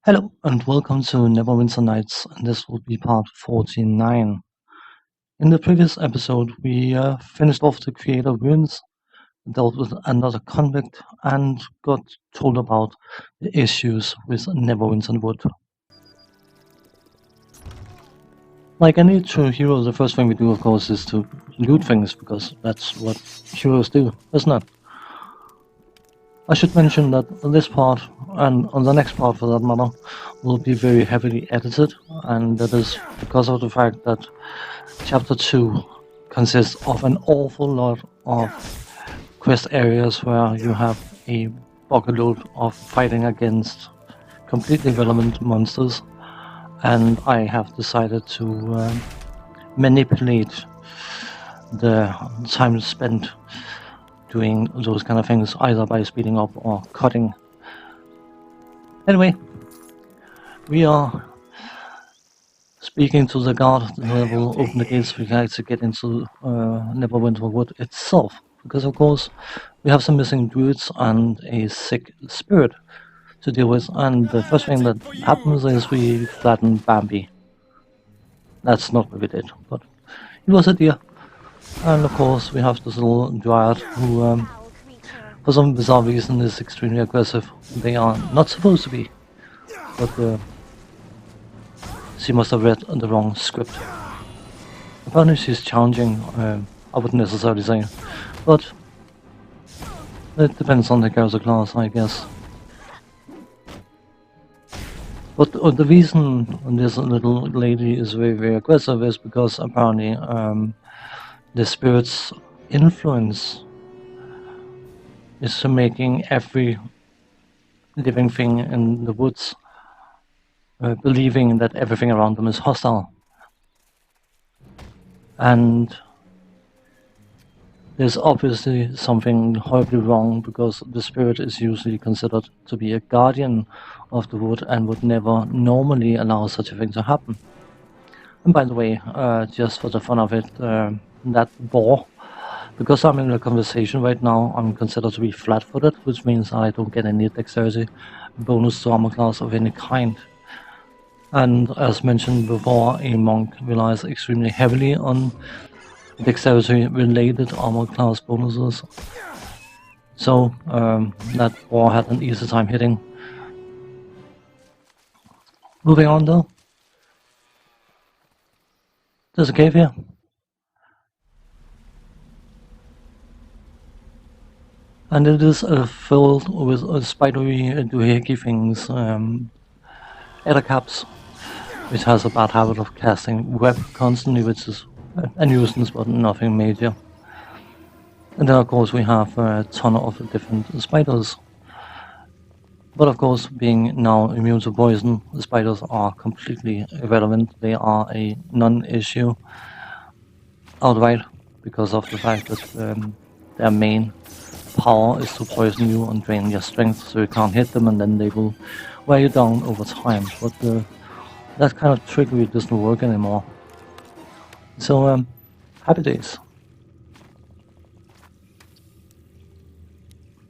Hello and welcome to Neverwinter Nights, and this will be part 49. In the previous episode, we finished off the creator ruins, dealt with another convict, and got told about the issues with Neverwinter Wood. Like any true hero, the first thing we do, of course, is to loot things, because that's what heroes do, isn't it? I should mention that this part, and on the next part for that matter, will be very heavily edited, and that is because of the fact that Chapter 2 consists of an awful lot of quest areas where you have a bucket load of fighting against completely relevant monsters, and I have decided to manipulate the time spent doing those kind of things, either by speeding up or cutting. Anyway, we are speaking to the guard that will open the gates for you guys to get into Neverwinter Wood itself, because of course we have some missing druids and a sick spirit to deal with, and the first thing that happens is we flatten Bambi. That's not what we did, but it was a deer. And of course we have this little Dryad who, for some bizarre reason, is extremely aggressive. They are not supposed to be, but she must have read the wrong script. Apparently she's challenging, I wouldn't necessarily say, but it depends on the character class, I guess. But the reason this little lady is very, very aggressive is because apparently the spirit's influence is making every living thing in the woods believing that everything around them is hostile. And there's obviously something horribly wrong, because the spirit is usually considered to be a guardian of the wood and would never normally allow such a thing to happen. And by the way, just for the fun of it, that boar, because I'm in a conversation right now, I'm considered to be flat-footed, which means I don't get any dexterity bonus to armor class of any kind. And as mentioned before, a monk relies extremely heavily on dexterity-related armor class bonuses. So that boar had an easy time hitting. Moving on though. There's a cave here. And it is filled with spidery doohickey things. Ettercaps, which has a bad habit of casting web constantly, which is a nuisance but nothing major. And then of course we have a ton of different spiders. But of course, being now immune to poison, the spiders are completely irrelevant. They are a non-issue outright, because of the fact that their main power is to poison you and drain your strength, so you can't hit them, and then they will wear you down over time. But that kind of trickery doesn't work anymore. So happy days.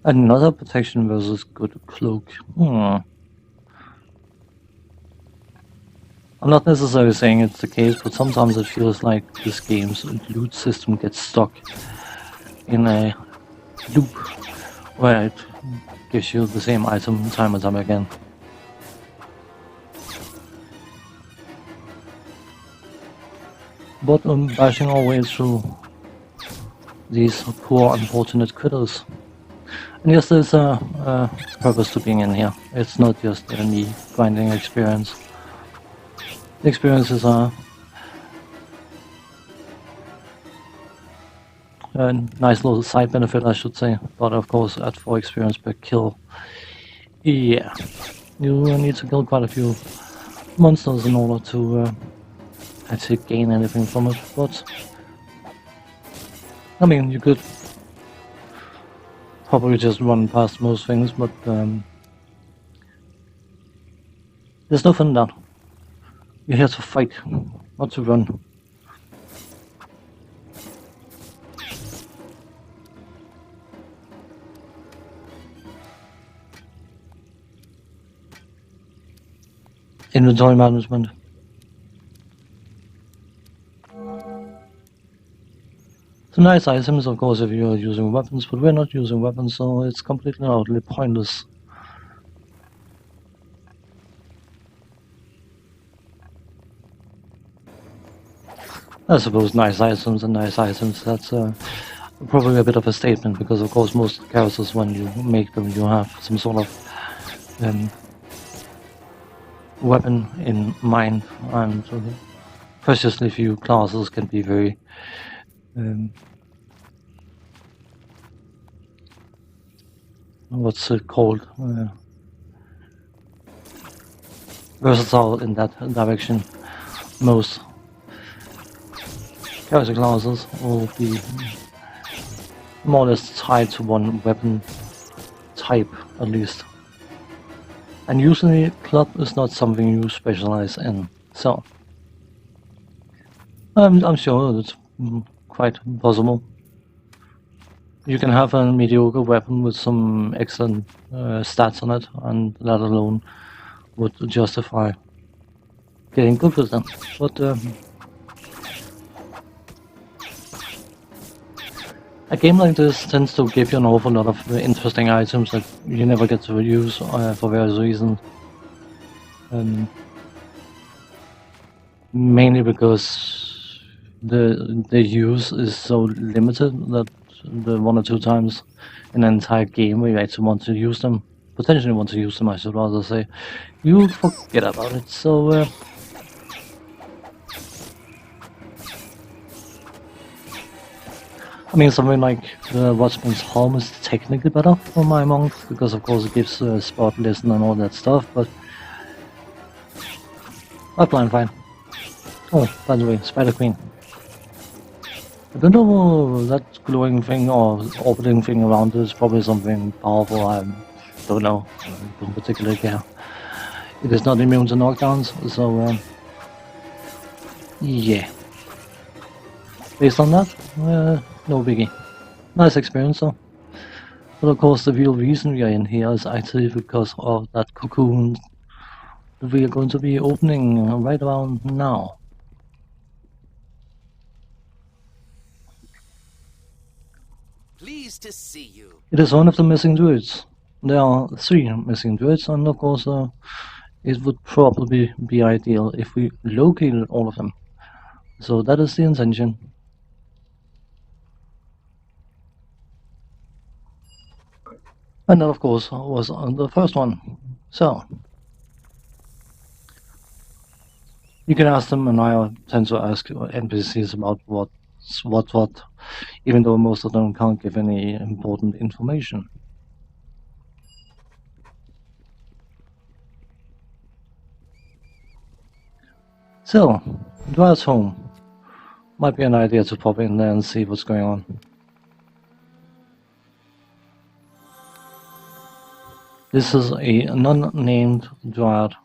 Another protection versus good cloak. I'm not necessarily saying it's the case, but sometimes it feels like this game's loot system gets stuck in a loop where it gives you the same item time and time again. But bashing our way through these poor unfortunate critters. And yes, there's a purpose to being in here. It's not just any grinding experience. The experiences are a nice little side benefit, I should say, but of course at 4 experience per kill. Yeah, you need to kill quite a few monsters in order to actually gain anything from it, but I mean, you could probably just run past most things, but there's no fun in that. You're here to fight, not to run. Inventory management. So nice items, of course, if you're using weapons, but we're not using weapons, so it's completely utterly pointless. I suppose nice items and nice items, that's probably a bit of a statement, because of course most characters, when you make them, you have some sort of weapon in mind, and preciously few classes can be very what's it called? Versatile in that direction. Most character classes will be more or less tied to one weapon type, at least. And usually club is not something you specialize in, so I'm sure it's quite possible. You can have a mediocre weapon with some excellent stats on it, and that alone would justify getting good with them. But a game like this tends to give you an awful lot of interesting items that you never get to use for various reasons. Mainly because the use is so limited that the 1 or 2 times in an entire game where you actually want to use them, potentially want to use them, I should rather say, you forget about it. So I mean, something like Watchman's Home is technically better for my monk, because of course it gives spot listen and all that stuff, but I'm fine. Oh, by the way, Spider Queen. I don't know, that glowing thing or orbiting thing around it is probably something powerful. I don't know. I don't particularly care. It is not immune to knockdowns, so yeah. Based on that, no biggie. Nice experience though. But of course the real reason we are in here is actually because of that cocoon that we are going to be opening right around now. Pleased to see you. It is one of the missing druids. There are 3 missing druids, and of course it would probably be ideal if we located all of them. So that is the intention. And that of course was the first one. So you can ask them, and I tend to ask NPCs about what, even though most of them can't give any important information. So, Dryad's home. Might be an idea to pop in there and see what's going on. This is a non-named Dryad.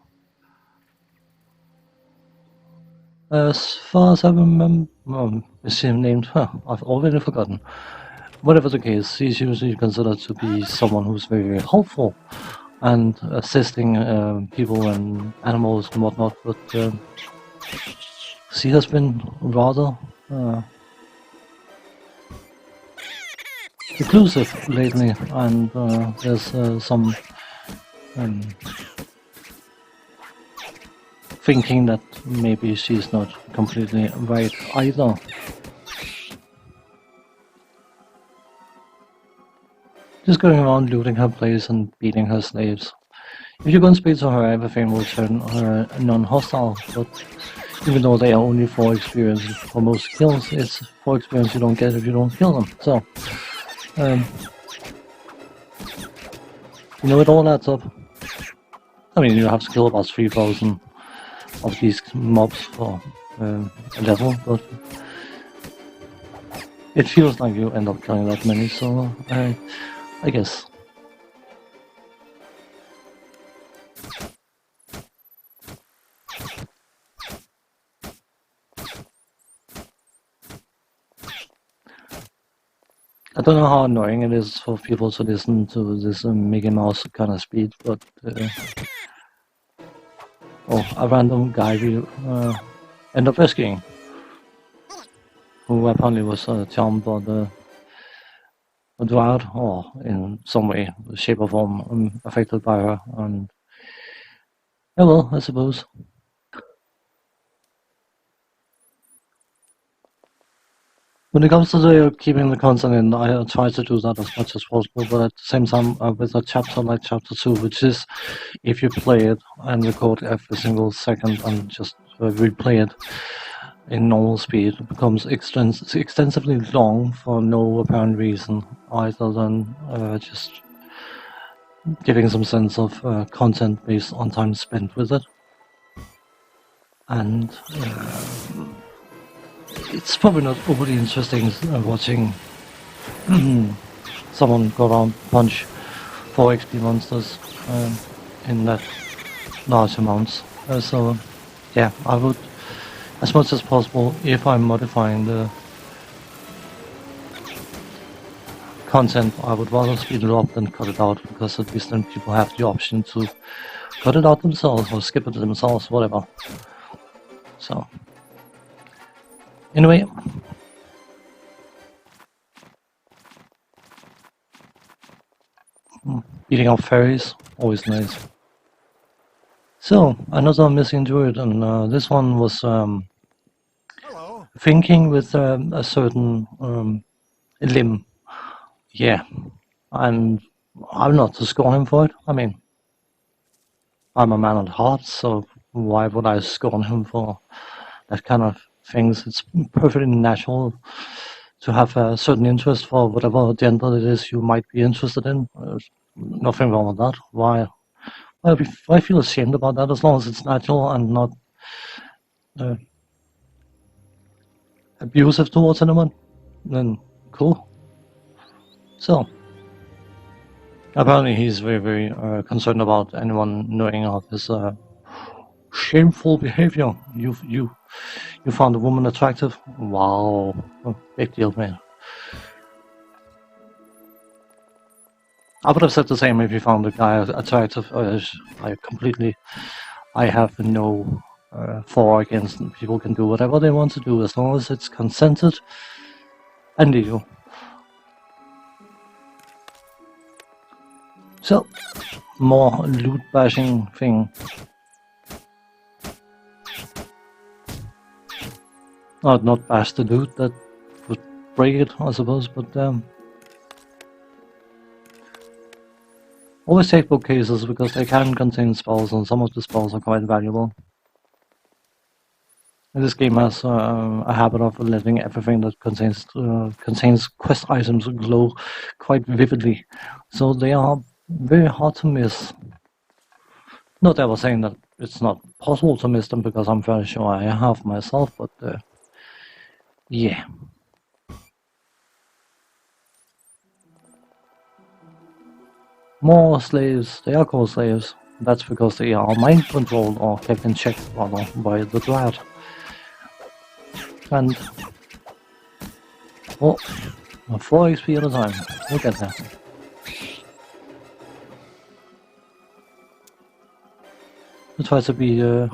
As far as I remember, is she named? I've already forgotten. Whatever the case, she's usually considered to be someone who's very, very helpful and assisting people and animals and whatnot, but she has been rather reclusive lately, and there's some thinking that maybe she's not completely right either. Just going around looting her place and beating her slaves. If you go and speak to her, everything will turn her non-hostile, but even though they are only 4 experience for most kills, it's 4 experience you don't get if you don't kill them. So, you know, it all adds up. I mean, you have to kill about 3,000 of these mobs for a level, but it feels like you end up killing that many, so I guess. I don't know how annoying it is for people to listen to this Mickey Mouse kind of speed, but a random guy we end up rescuing, who apparently was charmed by a dryad, or in some way, shape or form, affected by her. And yeah, well, I suppose. When it comes to keeping the content in, I try to do that as much as possible, but at the same time, with a chapter like chapter 2, which is, if you play it and record every single second and just replay it in normal speed, it becomes extensively long for no apparent reason, other than just giving some sense of content based on time spent with it. And it's probably not overly interesting watching someone go around punch 4 XP monsters in that large amounts. So yeah, I would, as much as possible, if I'm modifying the content, I would rather speed it up than cut it out, because at least then people have the option to cut it out themselves or skip it themselves, whatever. So anyway, beating up fairies, always nice. So another missing druid, and this one was thinking with a certain limb. Yeah, and I'm not to scorn him for it. I mean, I'm a man at heart, so why would I scorn him for that kind of things? It's perfectly natural to have a certain interest for whatever gender it is you might be interested in. There's nothing wrong with that. Why feel ashamed about that? As long as it's natural and not abusive towards anyone, then cool. So apparently he's very, very concerned about anyone knowing of his shameful behavior. You found a woman attractive? Wow, big deal, man. I would have said the same if you found a guy attractive. I have no for against. People can do whatever they want to do as long as it's consented and legal. So, more loot bashing thing. Not bash the loot, that would break it, I suppose, but always take bookcases, because they can contain spells, and some of the spells are quite valuable. And this game has a habit of letting everything that contains quest items glow quite vividly, so they are very hard to miss. Not ever saying that it's not possible to miss them, because I'm very sure I have myself, but yeah. More slaves. They are called slaves. That's because they are mind controlled, or kept in check, rather, by the Dryad. And oh, 4 XP at a time. Look at that. I try to be a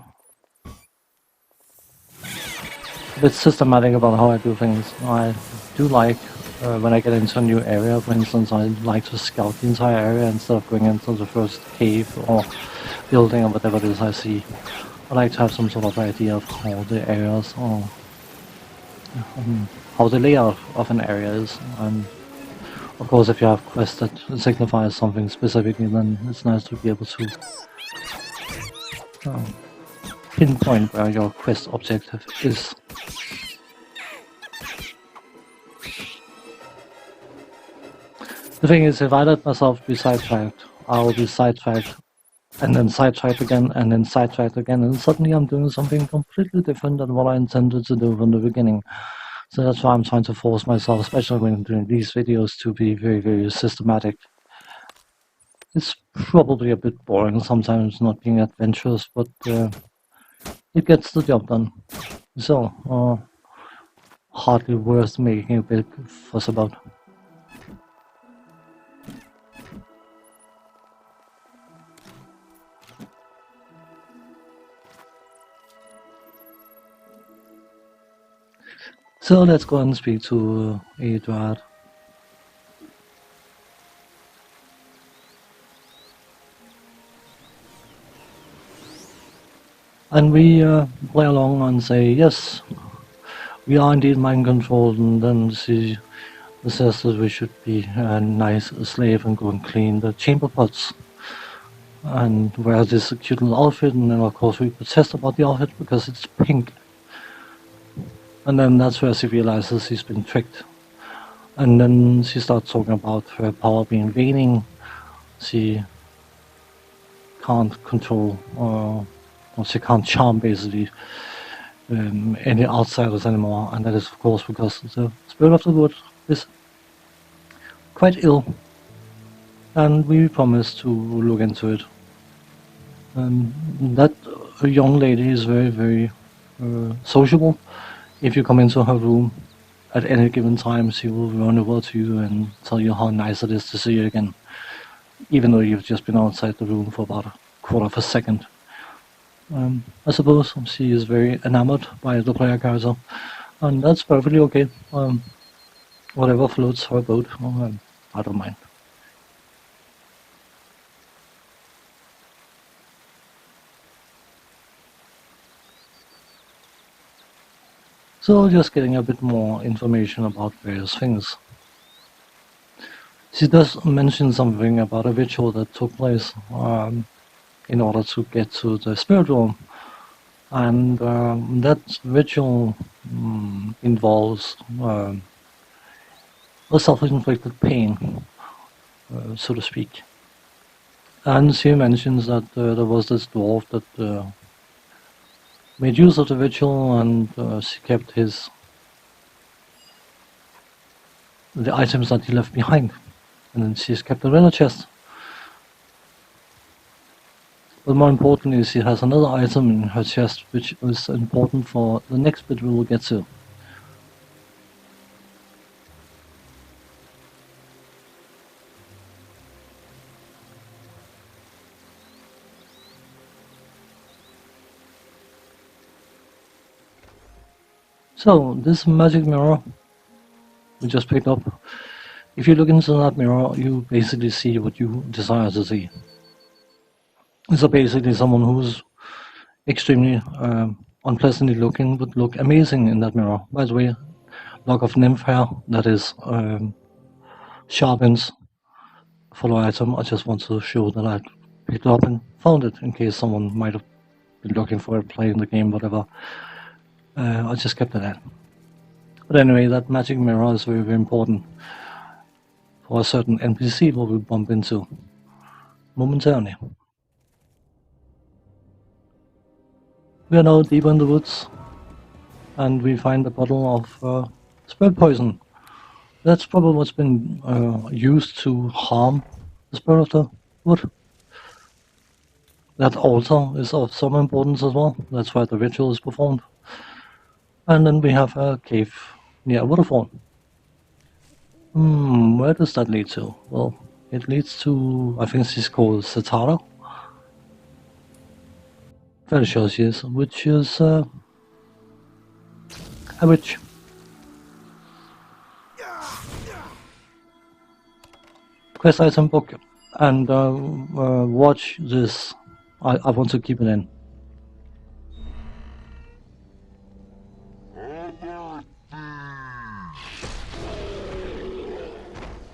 bit systematic about how I do things. I do like when I get into a new area, for instance, I like to scout the entire area instead of going into the first cave or building or whatever it is I see. I like to have some sort of idea of how the areas or how the layout of an area is. And of course, if you have quests that signifies something specifically, then it's nice to be able to pinpoint where your quest objective is. The thing is, if I let myself be sidetracked, I will be sidetracked, and then sidetracked again, and then sidetracked again, and suddenly I'm doing something completely different than what I intended to do from the beginning. So that's why I'm trying to force myself, especially when I'm doing these videos, to be very, very systematic. It's probably a bit boring sometimes, not being adventurous, but it gets the job done. So, hardly worth making a big fuss about. So let's go and speak to a Dryad. And we play along and say, yes, we are indeed mind controlled, and then she says that we should be a nice slave and go and clean the chamber pots and wear this cute little outfit, and then of course we protest about the outfit because it's pink. And then that's where she realizes she's been tricked. And then she starts talking about her power being waning. She can't control, or she can't charm basically any outsiders anymore, and that is of course because the spirit of the wood is quite ill, and we promise to look into it. That young lady is very, very sociable. If you come into her room at any given time, she will run over to you and tell you how nice it is to see you again, even though you've just been outside the room for about a quarter of a second. I suppose she is very enamored by the player character, and that's perfectly okay. Whatever floats her boat, I don't mind. So just getting a bit more information about various things. She does mention something about a ritual that took place in order to get to the spirit realm, and that ritual involves a self-inflicted pain, so to speak. And she mentions that there was this dwarf that made use of the ritual, and she kept the items that he left behind, and then she's kept them in a chest. But more importantly, she has another item in her chest which is important for the next bit we will get to. So, this magic mirror we just picked up, if you look into that mirror, you basically see what you desire to see. So basically someone who's extremely unpleasantly looking would look amazing in that mirror. By the way, lock of nymph hair, that is sharpens follow item. I just want to show that I picked it up and found it in case someone might have been looking for it, playing the game, whatever. I just kept it in. But anyway, that magic mirror is very, very important for a certain NPC what we bump into momentarily. We are now deep in the woods, and we find a bottle of spirit poison. That's probably what's been used to harm the spirit of the wood. That altar is of some importance as well. That's why the ritual is performed. And then we have a cave near a waterfall. Where does that lead to? Well, it leads to, I think she's called Satara. Very sure she is, which is a witch. Quest item book, and watch this. I want to keep it in.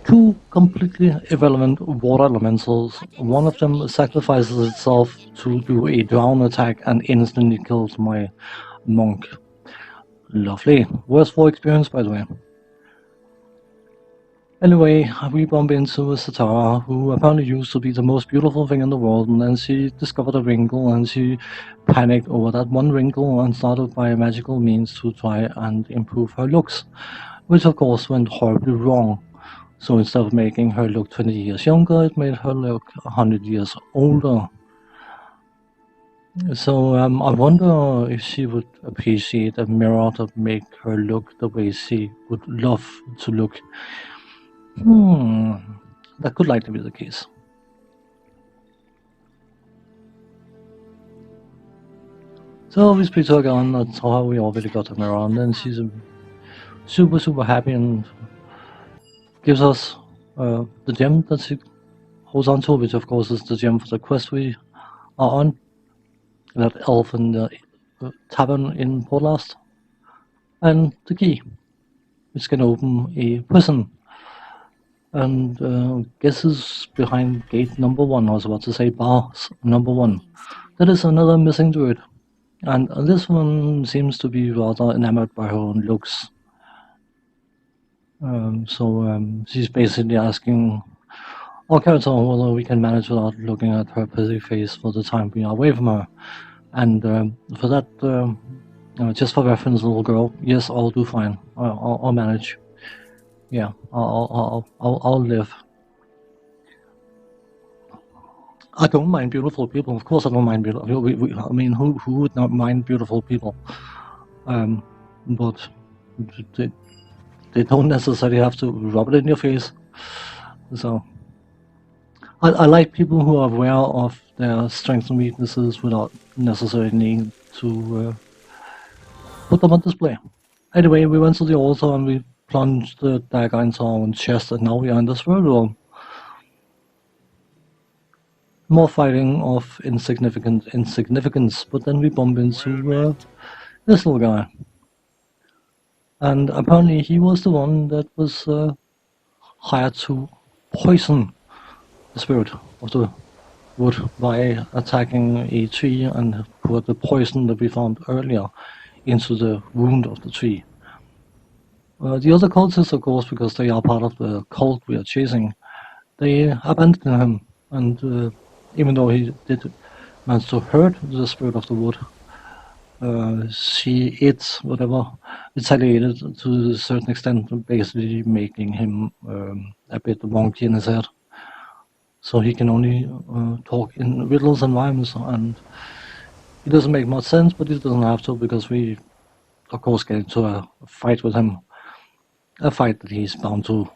Two completely irrelevant water elementals. One of them sacrifices itself to do a drown attack and instantly kills my monk. Lovely. Worst war experience, by the way. Anyway, we bump into Satara, who apparently used to be the most beautiful thing in the world, and then she discovered a wrinkle, and she panicked over that one wrinkle and started by magical means to try and improve her looks, which of course went horribly wrong. So instead of making her look 20 years younger, it made her look 100 years older. So I wonder if she would appreciate a mirror to make her look the way she would love to look. That could likely be the case. So we speak to her again, that's how we already got a mirror, and then she's super happy and gives us the gem that she holds on to, which of course is the gem for the quest we are on. That elf in the tavern in Portlast. And the key, which can open a prison. And guesses behind gate number 1. I was about to say bars number 1. That is another missing druid. And this one seems to be rather enamored by her own looks. So she's basically asking our character whether we can manage without looking at her pretty face for the time we are away from her. And for that, just for reference, little girl, yes, I'll do fine. I'll manage. Yeah, I'll live. I don't mind beautiful people. Of course, I don't mind beautiful. I mean, who would not mind beautiful people? But they don't necessarily have to rub it in your face. So I like people who are aware of their strengths and weaknesses without necessarily needing to put them on display. Anyway, we went to the altar and we plunged the dagger into our own chest, and now we are in this world room. More fighting of insignificance, but then we bump into this little guy. And apparently he was the one that was hired to poison the spirit of the wood by attacking a tree and put the poison that we found earlier into the wound of the tree. The other cultists, of course, because they are part of the cult we are chasing, they abandoned him, and even though he did manage to hurt the spirit of the wood, she retaliated to a certain extent, basically making him a bit wonky in his head. So he can only talk in riddles and rhymes, and it doesn't make much sense, but it doesn't have to, because we, of course, get into a fight with him. A fight that he's bound to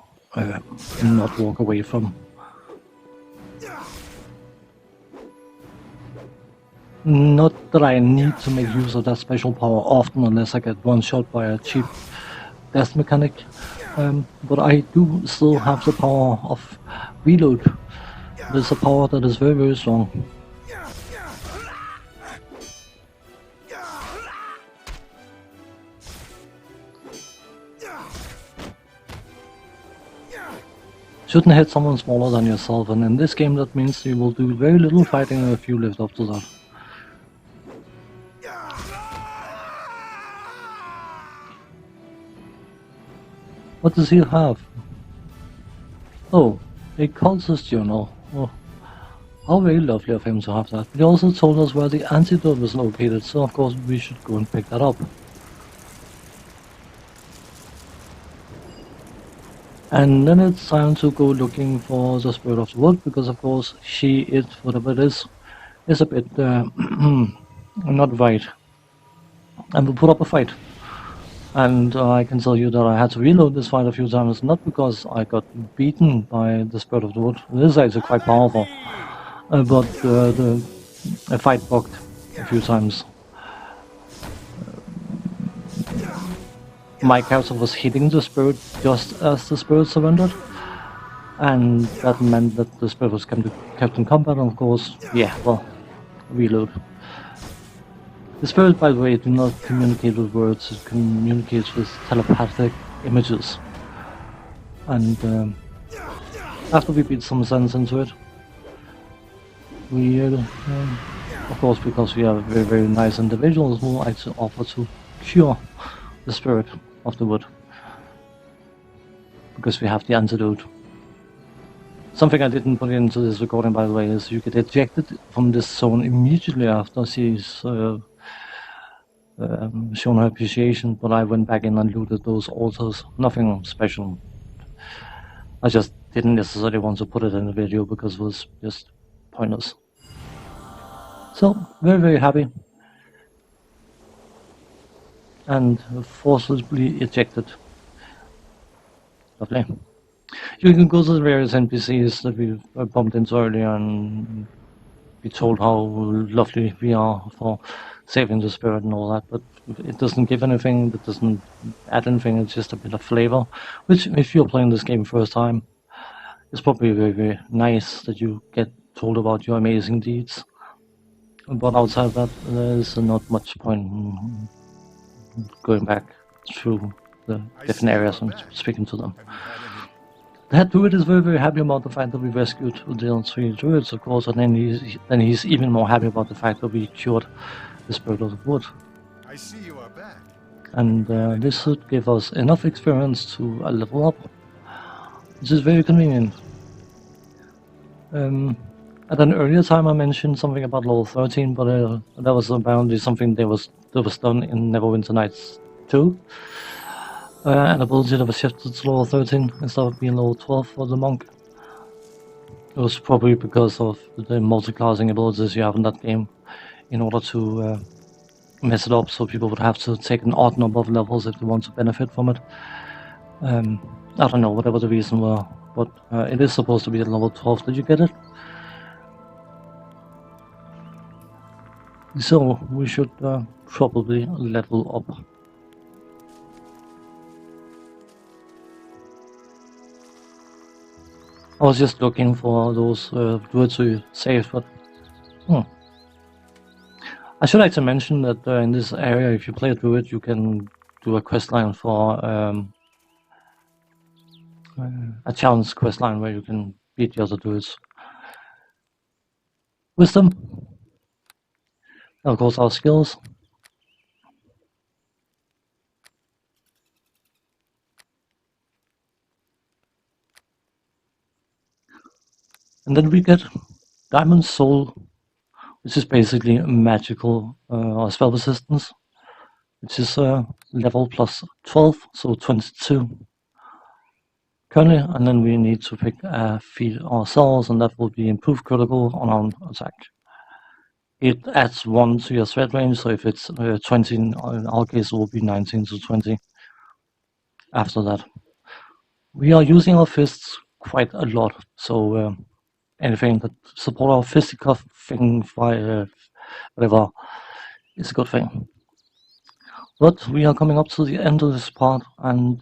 not walk away from. Not that I need to make use of that special power often unless I get one shot by a cheap death mechanic, but I do still have the power of reload. There's a power that is very strong. Shouldn't hit someone smaller than yourself, and in this game that means you will do very little fighting if you live up to that. What does he have? Oh, a cultist journal. Oh, how very lovely of him to have that. But he also told us where the antidote was located, so of course we should go and pick that up. And then it's time to go looking for the spirit of the wood, because of course she, it, whatever it is a bit not right. And we'll put up a fight. And I can tell you that I had to reload this fight a few times, not because I got beaten by the spirit of the wood. It is actually quite powerful, but the fight bugged a few times. My character was hitting the spirit just as the spirit surrendered, and that meant that the spirit was kept in combat, and of course, yeah, well, reload. The spirits, by the way, do not communicate with words, it communicates with telepathic images. And after we beat some sense into it, we, of course, because we are very nice individuals, will actually offer to cure the spirit of the wood, because we have the antidote. Something I didn't put into this recording, by the way, is you get ejected from this zone immediately after she's shown her appreciation, but I went back in and looted those altars. Nothing special. I just didn't necessarily want to put it in the video because it was just pointless. So, very happy. And forcibly ejected. Lovely. You can go to the various NPCs that we bumped into earlier and be told how lovely we are for saving the spirit and all that, but it doesn't give anything, it doesn't add anything, it's just a bit of flavor, which if you're playing this game first time, it's probably very, very nice that you get told about your amazing deeds. But outside of that, there's not much point in going back through the different areas and speaking to them. The head druid is very, very happy about the fact that we rescued the 3 druids, of course, and then he's even more happy about the fact that we cured the spirit of the wood. I see you are back. And this should give us enough experience to level up, which is very convenient. At an earlier time I mentioned something about level 13, but that was apparently something that was done in Neverwinter Nights 2. An ability that was shifted to level 13 instead of being level 12 for the monk. It was probably because of the multi-classing abilities you have in that game, in order to mess it up, so people would have to take an odd number of levels if they want to benefit from it. I don't know, whatever the reason were, but it is supposed to be at level 12 that you get it. So we should probably level up. I was just looking for those druids to save, but I should actually mention that in this area, if you play a druid, you can do a questline for a challenge questline where you can beat the other druids. Wisdom, and of course our skills. And then we get Diamond Soul, which is basically magical or spell resistance, which is level plus 12, so 22 currently, and then we need to pick a feat ourselves, and that will be improved critical on our attack. It adds 1 to your threat range, so if it's 20, in our case it will be 19 to 20 after that. We are using our fists quite a lot, so anything that support our fisticuff thing, whatever, is a good thing. But we are coming up to the end of this part, and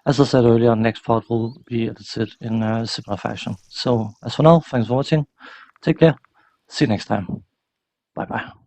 as I said earlier, next part will be edited in a similar fashion. So as for now, thanks for watching, take care, see you next time, bye bye.